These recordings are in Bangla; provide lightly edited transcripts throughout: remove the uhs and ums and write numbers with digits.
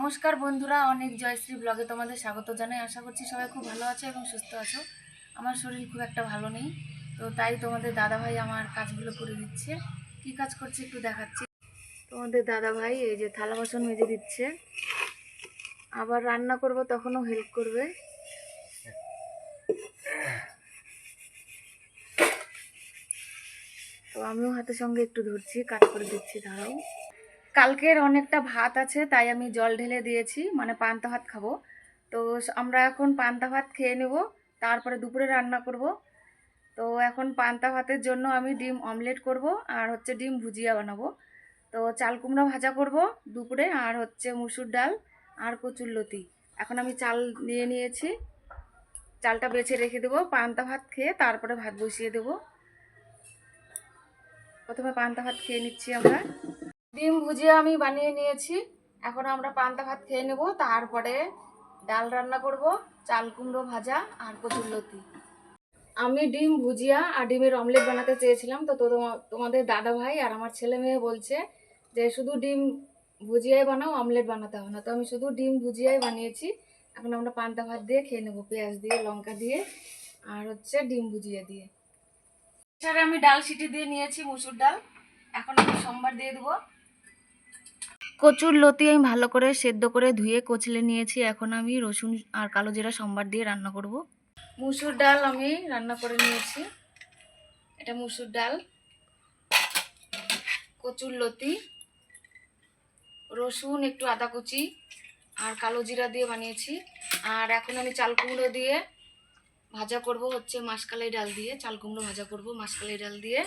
নমস্কার বন্ধুরা, অনেক জয়শ্রী ব্লগে তোমাদের স্বাগত জানাই। আশা করছি সবাই খুব ভালো আছো এবং সুস্থ আছো। আমার শরীর খুব একটা ভালো নেই, তো তাই তোমাদের দাদাভাই আমার কাজগুলো করে দিচ্ছে। কি কাজ করছে একটু দেখাচ্ছি। তোমাদের দাদাভাই এই যে থালা বাসন মেজে দিচ্ছে, আবার রান্না করব তখনও হেল্প করবে। তো আমিও হাতের সঙ্গে একটু ধরছি, কাজ করে দিচ্ছি। দাঁড়াও, কালকের অনেকটা ভাত আছে তাই আমি জল ঢেলে দিয়েছি, মানে পান্তা ভাত খাবো। তো আমরা এখন পান্তা ভাত খেয়ে নেব, তারপরে দুপুরে রান্না করব। তো এখন পান্তা ভাতের জন্য আমি ডিম অমলেট করব, আর হচ্ছে ডিম ভুজিয়া বানাবো। তো চাল কুমড়া ভাজা করব দুপুরে, আর হচ্ছে মুসুর ডাল আর কচুরলতি। এখন আমি চাল নিয়ে নিয়েছি, চালটা বেছে রেখে দেবো। পান্তা ভাত খেয়ে তারপরে ভাত বসিয়ে দেবো। প্রথমে পান্তা ভাত খেয়ে নিচ্ছি আমরা। ডিম ভুজিয়া আমি বানিয়ে নিয়েছি, এখন আমরা পান্তা ভাত খেয়ে নেব, তারপরে ডাল রান্না করব, চাল কুমড়ো ভাজা আর কচুরলতি। আমি ডিম ভুজিয়া আর ডিমের অমলেট বানাতে চেয়েছিলাম, তো তোমাদের দাদা ভাই আর আমার ছেলে মেয়ে বলছে যে শুধু ডিম ভুজিয়াই বানাও, অমলেট বানাতে হবে না। তো আমি শুধু ডিম ভুজিয়াই বানিয়েছি। এখন আমরা পান্তা ভাত দিয়ে খেয়ে নেবো, পেঁয়াজ দিয়ে, লঙ্কা দিয়ে, আর হচ্ছে ডিম ভুজিয়া দিয়ে। এছাড়া আমি ডাল সিটি দিয়ে নিয়েছি, মুসুর ডাল। এখন আমি সোমবার দিয়ে দেবো। কচুরলতি আমি ভালো করে সেদ্ধ করে ধুয়ে কচলে নিয়েছি। এখন আমি রসুন আর কালো জিরা সোমবার দিয়ে রান্না করব। মুসুর ডাল আমি রান্না করে নিয়েছি, এটা মুসুর ডাল, কচুরলতি, রসুন, একটু আদা কুচি আর কালো জিরা দিয়ে বানিয়েছি। আর এখন আমি চাল কুমড়ো দিয়ে ভাজা করব, হচ্ছে মাসকালাই ডাল দিয়ে চাল কুমড়ো ভাজা করব মাসকালাই ডাল দিয়ে।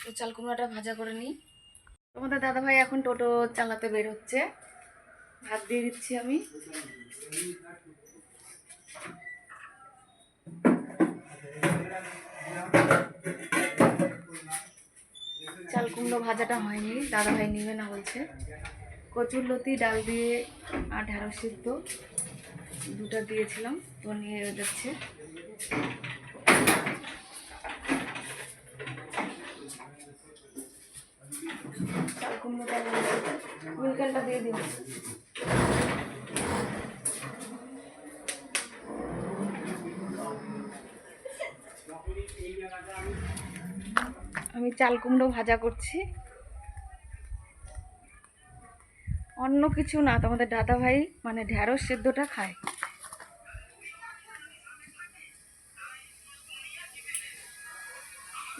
তো চাল কুমড়োটা ভাজা করে নিই। তোমাদের দাদাভাই এখন টোটো চালাতে বের হচ্ছে, ভাত দিয়ে দিচ্ছি আমি। চাল কুমড়ো ভাজাটা হয়নি, দাদাভাই নিবে না বলছে। কচুরলতি, ডাল দিয়ে আর ঢেঁড়স সিদ্ধ দুটো দিয়েছিলাম, তো নিয়ে যাচ্ছে। চাল কুমড়োটা উইকেলটা দিয়ে দিন। আমি চাল কুমড়ো ভাজা করছি, অন্য কিছু না। তোমাদের দাদা ভাই মানে ঢেঁড়স সেদ্ধটা খায়।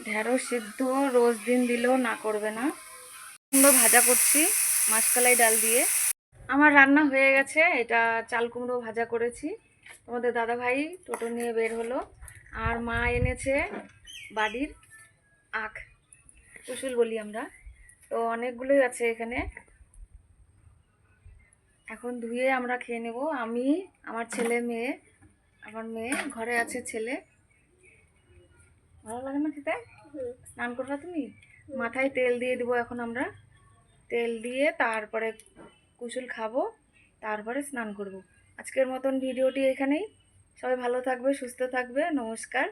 ঢেঁড়স সেদ্ধ রোজ দিন দিলেও না করবে না। কুমড়ো ভাজা করছি মাসকালাই ডাল দিয়ে। আমার রান্না হয়ে গেছে, এটা চাল কুমড়ো ভাজা করেছি। তোমাদের দাদা ভাই টোটো নিয়ে বের হলো, আর মা এনেছে বাড়ির আখ, কুশুল বলি আমরা। তো অনেকগুলোই আছে এখানে, এখন ধুয়ে আমরা খেয়ে নেব। আমি, আমার ছেলে মেয়ে, আমার মেয়ে ঘরে আছে, ছেলে। ভালো লাগে না খেতে? স্নান করবা তুমি? মাথায় তেল দিয়ে দেবো এখন আমরা, তেল দিয়ে তারপরে কুসুল খাবো, তারপরে স্নান করব। আজকের মতন ভিডিওটি এখানেই। সবাই ভালো থাকবে, সুস্থ থাকবে, নমস্কার।